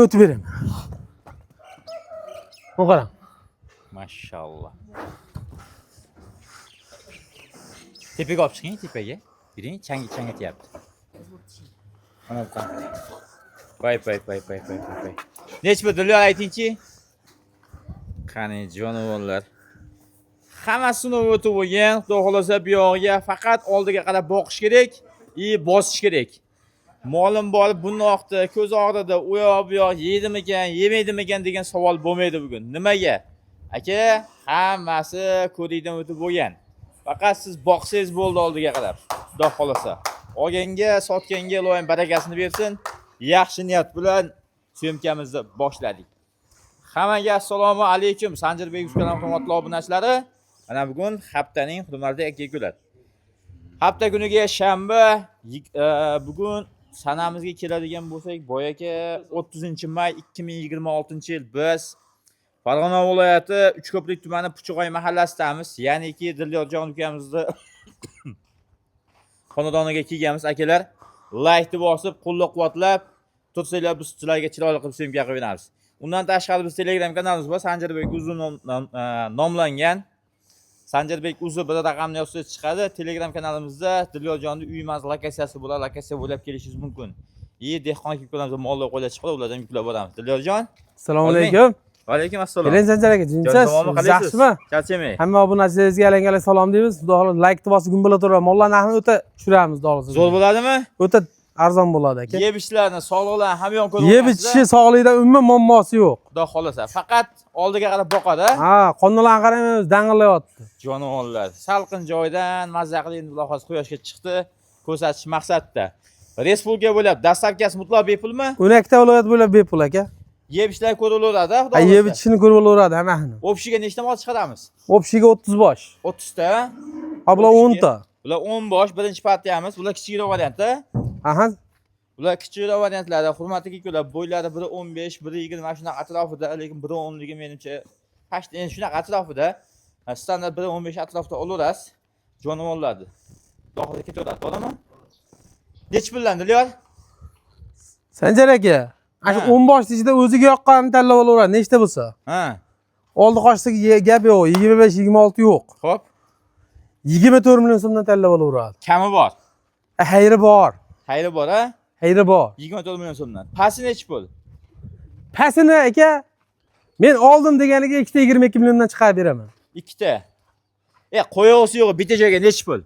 O'tib beraman. Bu qarang. Maşallah. Tepaga olib chiqing, tepaga. Yuring, changatyapti. Mana bu qanaqa. Voy. Nech bu Dilyor aytingchi? Qani jonivorlar. Hammasini o'tib bo'lgan, xudo xolasa bu yog'iga faqat oldiga qarab boqish kerak, bosish kerak. Molim borib bunday vaqtda ko'z og'ridi, u yoq bu yoq yeydimikan, yemaydimikan degan savol bo'lmaydi bugun. Nimaga? Aka, hammasi ko'rikdan o'tib bo'lgan. Faqat siz boqsangiz bo'ldi oldiga qarab. Xudo xolasa. Olganga, sotganga Ilohim barakasini bersin. Yaxshi niyat bilan syomkamizni boshladik. Hammaga assalomu alaykum. Sanjirbek kanal hurmatli obunachilari. Mana bugun haftaning hurmatli aka-ukalar. Hafta kuniga shanba, bugun sanamizga keladigan bo'lsak, boyagi 30-may 2026-yil biz Farg'ona viloyati Uchko'prik tumani Puchug'oy mahallasidamiz. Ya'niki Dilyorjon ukamizni xonadoniga kelganmiz akalar. Like bosib, qo'llab-quvvatlab tursanglar biz sizlarga chiroyli qilib syomka qilib beramiz. Undan tashqari biz Telegram kanalimiz bor, Sanjirbek Uzun nomlangan. Sanjirbek Uzun bir raqamni yozsangiz chiqadi. Telegram kanalimizda Dilyorjonning uyimiz lokatsiyasi bo'lar, lokatsiya bo'ylab kelishingiz mumkin. Dehqon ko'klarimiz mollar qo'ylar chiqadi, ulardan yuklab boramiz. Dilyorjon, Assalomu alaykum. Va alaykum assalom. Keling Sanjar aka, jinsiz? Yaxshimi? Charchamay. Hamma obunachilariga alangalar salom deymiz. Xudo xohlasa like bosib gun bo'laverib, mollar narxini o'ta tushiramiz, xudo xohlasa. Zo'r bo'ladimi? O'ta arzon bo'ladi aka. Yeb ishlarni, sog'liqlarni hamma yo'q ko'rib Yeb ichishi sog'liqda umuman muammosi yo'q. Xudo xolasa, faqat oldiga qarab boqadi. Ha, qonunlarga qaramaymiz, dang'illayapti. Jonivorlar, salqin joydan mazza qilib endi hozir quyoshga chiqdi, ko'rsatish maqsadda. Respublika bo'ylab dastavkasi mutlaq bepulmi? 12 ta viloyat bo'ylab bepul aka. Yeb ishlar ko'rilaveradi, xudo xolasa. Yeb ichishini ko'rib olaveradi hammasini. O'pshiga nechta mol chiqaramiz? O'pshiga 30 bosh. 30 ta. Ha, bular 10 ta. Bular 10 bosh, birinchi partiyamiz. Bular kichikroq variantda. Aha. Bular kichikroq variantlari, hurmatli ko'lar, bo'ylari biri 15, biri 20 mana shunaqa atrofida, lekin biri 10ligi menimcha past endi shunaqa atrofida. Standart biri 15 atrofida olaverasiz. Jonivorlarni. Xudo ketaveradi, to'g'rimi? Nech puldan Dilyor? Sanjar aka, ana shu 10 bosh ichida o'ziga yoqqanini tanlab olaveradi, nechta bo'lsa. Ha. Oldi qochsiga gap yo'q, 25, 26 yo'q. Xo'p. 24 million so'mdan tanlab olaveradi. Kami bor. Xayri bor. Xayri bor, ha? Xayri bor. 24 million so'mdan. Pasi nech pul? Pasini aka, men oldim deganiga ikkita 22 milliondan chiqarib beraman. Ikkita. Qo'yog'isi yo'q, bitta joyga nech pul?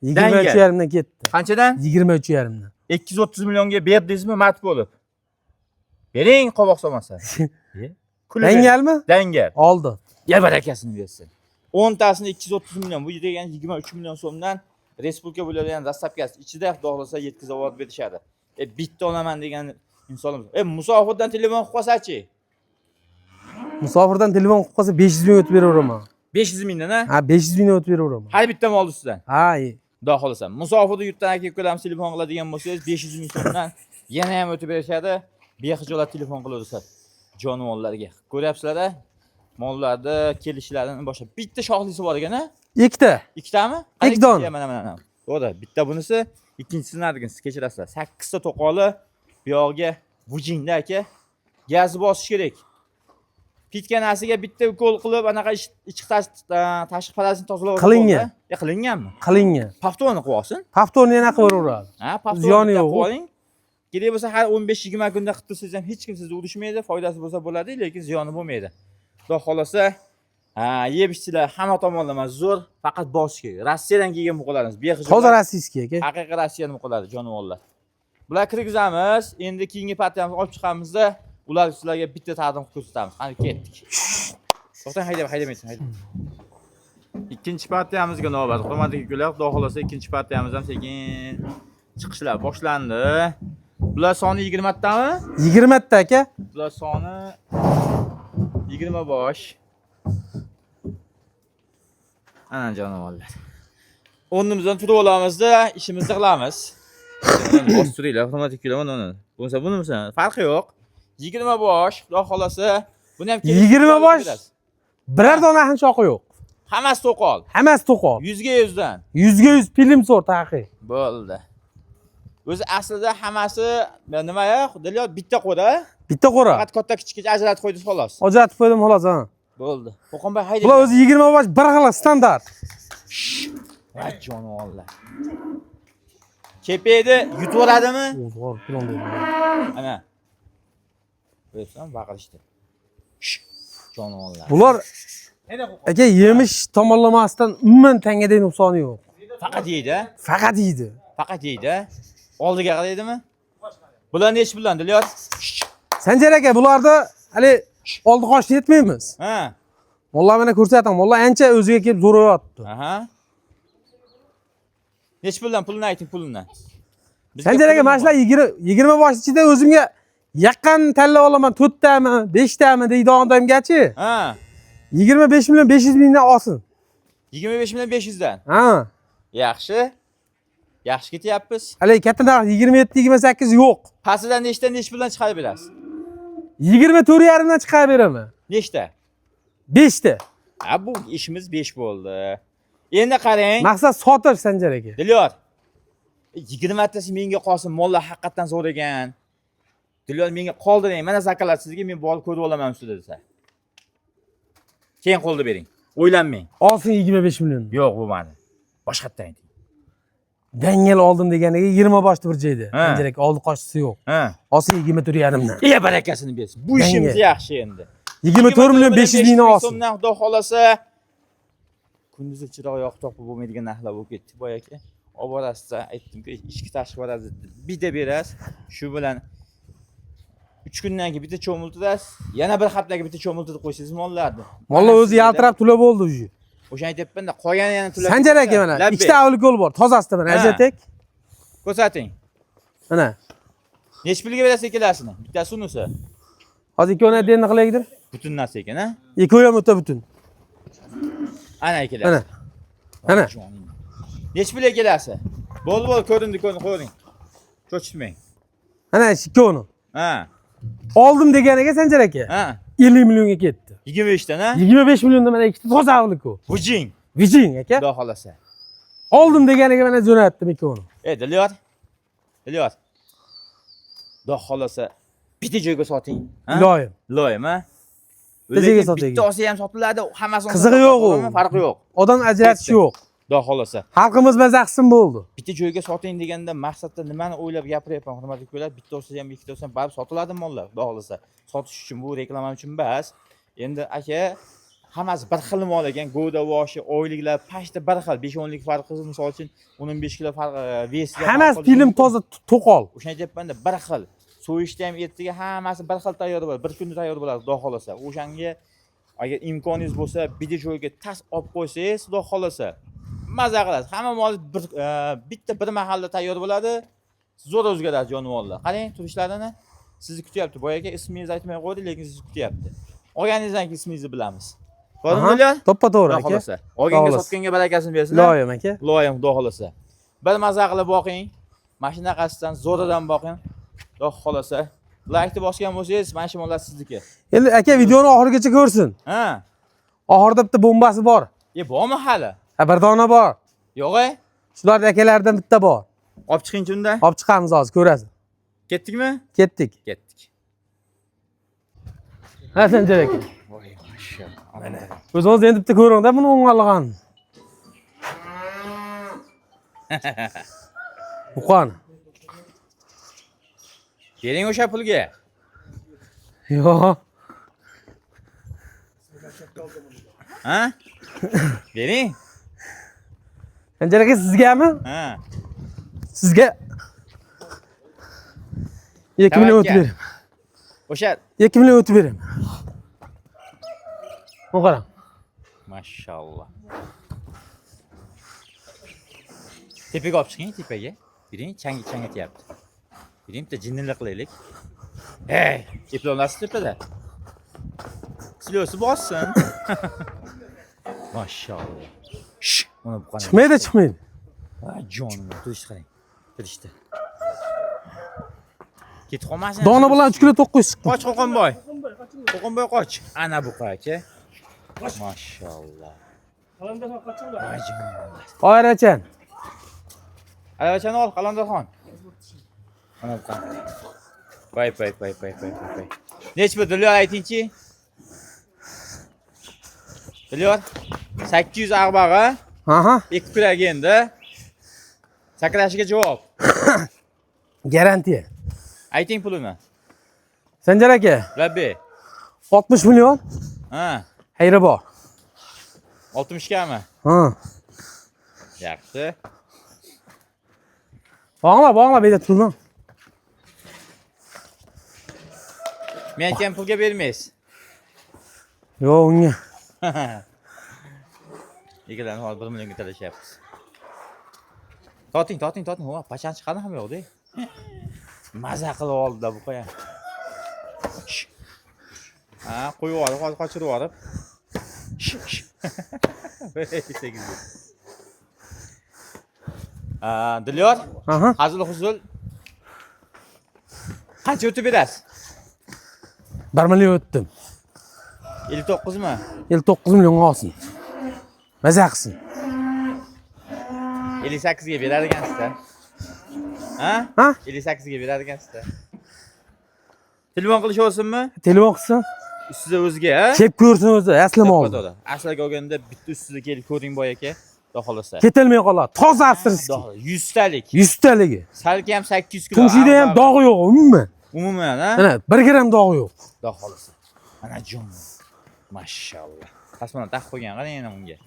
23,5 dan ketdi. Qanchadan? 23,5 dan. 230 millionga berdingizmi mat bo'lib? Bering qovoq solmasa. Dangalmi? Dangal. Oldi. Ya barakasini bersin. 10 tasini 230 million, bu degani 23 million so'mdan respublika bo'ladigan dastavkasi ichida xudo xolasa yetkazib olib berishadi. Bitta olaman degan insonimiz. Musofirdan telefon qilib qolsa-chi? Musofirdan telefon qilib qolsa 500 ming o'tib beraveraman. 500 mingdan, ha? Ha, 500 ming o'tib beraveraman. Har bitta mol ustidan. Ha, xudo xolasa. Musofirda yurtdan aka-ukalarimiz telefon qiladigan bo'lsangiz 500 ming so'mdan yana ham o'tib berishadi. Bexijolat telefon qilaversa jonivorlarga. Ko'ryapsizlar-a? Mollarni kelishlarini boshqa. Bitta shoxlisi bor ekan-a? Ikkita. Ikkitami? Ikki dona. Mana. To'g'ri, bitta bunisi, ikkinchisi narigisi, kechirasizlar. 8 ta to'qoli bu yog'iga vujingda aka. Gaz bosish kerak. Pitkanasiga bitta ukol qilib, anaqa ichki tashqi parasini tozalab qilingan. Qilinganmi? Qilingan. Paftoni qilib olsin. Paftoni yana qilaveradi. Ha, paftoni Ziyoni yo'q. qilib oling. Kerak bo'lsa har 15-20 kunda qilib tursangiz ham hech kim sizni urishmaydi, foydasi bo'lsa bo'ladi, lekin ziyoni bo'lmaydi. Xudo xolasa, yeb ichchilar hamma tomonlama zo'r, faqat bosish kerak. Rossiyadan kelgan muqolarimiz, bexijolat. Toza rossiyskiy aka. Haqiqiy Rossiya muqolari jonivorlar. Bular kirgizamiz, endi keyingi partiyamizni olib chiqamizda, ular sizlarga bitta taqdim qilib ko'rsatamiz. Qani ketdik. To'xtang, haydamaysin. Ikkinchi partiyamizga navbat. Hurmatli ko'lar, xudo xolasa ikkinchi partiyamiz ham sekin chiqishlar boshlandi. Bular soni 20 tami? 20 ta aka. Bular soni 20 bosh. Ana jonivorlar. O'rnimizdan turib olamizda, ishimizni qilamiz. Bosib turinglar, hurmatli ko'lar, mana. Bo'lsa bunisi farqi yo'q. 20 bosh, xudo xolasa, buni ham 20 bosh. Biror dona ham shoqi yo'q. Hammasi to'qol. Hammasi to'qol. 100 ga 100 dan. 100 ga 100 film sort haqiqiy. Bo'ldi. O'zi aslida hammasi nima ya? Xudoyor bitta qo'da. Bitta qo'ra. Faqat katta kichikka ajratib qo'ydik xolos. Ajratib qo'ydim xolos, ha. Bo'ldi. Qo'qonboy hayda. Bular o'zi 20 bosh bir xil standart. Va jonivorlar. Kepeyni yutaveradimi? Zo'r plan deydi. Ana. Ko'rsam baqirishdi. Jonivorlar. Bular aka yemish tomonlamasdan umuman tangaday nuqsoni yo'q. Faqat yeydi. Faqat yeydi. Faqat yeydi. Oldiga qaraydimi? Bular nechi bilan Dilyor? Sanjar aka, bularda hali oldi qosh yetmaymiz. Ha. Mollar mana ko'rsatam. Mollar ancha o'ziga kelib zo'rayapti. Aha. Nechi bilan pulni ayting pulini. Sanjar aka, mana shular 20 bosh ichida o'zimga yaqin tanlab olaman, 4 tami, 5 tami deydigan odamgachi. Ha. 25 million 500 mingdan olsin. 25 million 500 dan. Ha. Yaxshi. Yaxshi ketyapmiz. Hali katta narx 27-28 yo'q. Pastidan nechta nech bilan chiqarib berasiz? 24,5 dan chiqarib beraman. Nechta? 5 ta. Ha, bu ishimiz 5 bo'ldi. Endi qarang. Maqsad sotish Sanjar aka. Dilyor. 20 tasi menga qolsin, mollar haqiqatan zo'r ekan. Dilyor menga qoldiring. Mana zakalat sizga men borib ko'rib olaman ustida desa. Keyin qo'lda bering. O'ylanmang. Olsin 25 million. Yo'q, bo'lmadi. Boshqatdan ayting. Dangel oldim deganiga 20 boshni bir joyda. Ha. Sanjar aka oldi qochisi yo'q. Ha. Olsin 24,5 dan. Iya barakasini bersin. Bu ishimiz yaxshi endi. 24 million 500 mingdan olsin. So'mdan xudo xolasa kunduzi chiroq yoqib topib bo'lmaydigan narxlar bo'lib ketdi boy aka. Olib borasiz, aytdim-ku, ichki tashib borasiz. Bitta berasiz. Shu bilan 3 kundan keyin bitta cho'miltirasiz. Yana bir haftaga bitta cho'miltirib qo'ysangiz mollarni. Mollar o'zi yaltirab tula bo'ldi уже. O'sha aytyapman-da, qolgani yana tula. Sanjar aka mana ikkita avlik yo'l bor. Tozasida mana ajratak. Ko'rsating. Mana. Nech pulga berasiz ikkalasini? Bittasi unisi. Hozir ikkovini endi qilaylikdir. Butun narsa ekan, ha? Ikkovi ham o'ta butun. Ana ikkalasi. Mana. Mana. Nech pulga kelasi? Bo'l, ko'rindi, ko'ring. Cho'chitmang. Mana ikkovini. Ha. Oldim deganiga Sanjar aka. Ha. 50 millionga ketdi. 25 dan, ha? 25 millionda mana ikkita toza avlik u. Vijing. Vijing aka. Xudo xolasa. Oldim deganiga mana jo'natdim ikkovini. Dilyor. Xudo xolasa bitta joyga soting. Iloyim. Iloyim, ha? Bitta joyga soting. Bitta olsa ham sotiladi, hammasi Qizig'i yo'q u. Farqi yo'q. Odam ajratish yo'q. Xudo xolasa. Xalqimiz mazaqsin bo'ldi. Bitta joyga soting deganda maqsadda nimani o'ylab gapiryapman, hurmatli ko'rlar? Bitta olsa ham, ikkita olsa ham baribir sotiladi mollar, xudo xolasa. Sotish uchun, bu reklama uchun emas. Endi aka, hammasi bir xil mol ekan. Go'da voshi, oyliklar pashta bir xil. 5-10 lik farqi, misol uchun 15 kilo farq vesiga. Hammasi film toza to'qol. O'sha aytyapman-da, bir xil. So'yishda ham ertaga hammasi bir xil tayyor bo'ladi. Bir kunda tayyor bo'ladi, xudo xolasa. O'shanga agar imkoningiz bo'lsa, bitta joyga tas olib qo'ysangiz, xudo xolasa, maza qilasiz. Hamma mol bitta bir mahalla tayyor bo'ladi. Zo'r o'zgaradi jonivorlar. Qarang, turishlarini sizni kutyapti. Boy aka ismingizni aytmay qo'ydi, lekin sizni kutyapti. Olganingizdan keyin ismingizni bilamiz. To'g'rimi? To'ppa-to'g'ri aka. Olganga sotganga barakasini bersin. Iloyim aka. Iloyim, xudo xolasa. Bir maza qilib boqing. Mashina qasdan zo'ridan boqing. Xudo xolasa. Like bosgan bo'lsangiz, mana shu mollar sizniki. Endi aka videoni oxirigacha ko'rsin. Ha. Oxirida bitta bombasi bor. Bormi hali? Ha, bir dona bor. Yo'q-e? Shular akalardan bitta bor. Olib chiqing unda. Olib chiqamiz hozir, ko'rasiz. Ketdikmi? Ketdik. Ha, Sanjar aka. Voy, mashallah. O'zingiz endi bitta ko'ring-da buni o'ng'algan. Buqon. Bering o'sha pulga. Yo'q. Ha? Bering. Sanjar aka sizgami? Ha. Sizga 2 million o'tib bering. O'sha 2 million o'tib bering. Qarang. Mashallah. Tepaga olib chiqing, tepaga. Bering, changatyapti. Bering, bitta jinnilik qilaylik. Hey, eplonasiz tepada. Silosi bossin. Mashallah. Mana bu qanday. Chiqmaydi. Ha, jonim, turishni qarang. Turishdi. Ketib qolmasin. Dona bilan 3 kilo 900 chiqdi. Qoch Qo'qonboy. Qo'qonboy qoch. Ana bu aka. Mashallah. Qalandarxon qachonda? Voy jonim. Oyracan. Aravachani ol, Qalandarxon. Ana qan. Pay. Nech bu Dilyor aytingchi? Dilyor 800 ag'bag'i, Aha. 2 kuragi endi. Sakrashiga javob. Garantiya. Ayting pulini. Sanjar aka, Labbi. 60 million. Ha, Hayri bor. 60 kami? Ha. Yaxshi. Bog'la, bu yerda turma. Men aytgan pulga bermaysiz. Yo'q, unga. Ikkidan hozir 1 millionga talashyapmiz. Toting. Ho, pachan chiqadi ham yo'q-da. Maza qilib oldi bu qo'ya. Ha, qo'yib olib, hozir qochirib olib. Dilyor, Aha. hazil huzul. Qancha o'tib berasiz? 1 million o'tdim. 59 mi? 59 million olsin. Maza qilsin. 58 ga berar ekansiz-da. Ha? Ha? 58 ga berar ekansiz-da. Telefon qilish olsinmi? Telefon qilsin. Ustida o'ziga, ha? Kelib ko'rsin o'zi, aslim oldi. Aslaga olganda bitta ustida kelib ko'ring boy aka. Xudo xolasa. Ketilmay qoladi. Toza asirski. 100 talik. 100 taligi. Salkam 800 kilo. Tumshida ham dog'i yo'q, umuman. Umuman, ha? Mana 1 gram dog'i yo'q. Xudo xolasa. Mana jon. Mashallah. Tasmani taqib qo'ygan qarang yana unga.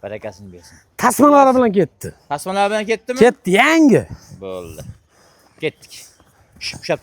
Barakasini bersin. Tasmalari bilan ketdi. Tasmalar bilan ketdimi? Ketdi, yangi. Bo'ldi. Ketdik. Shop.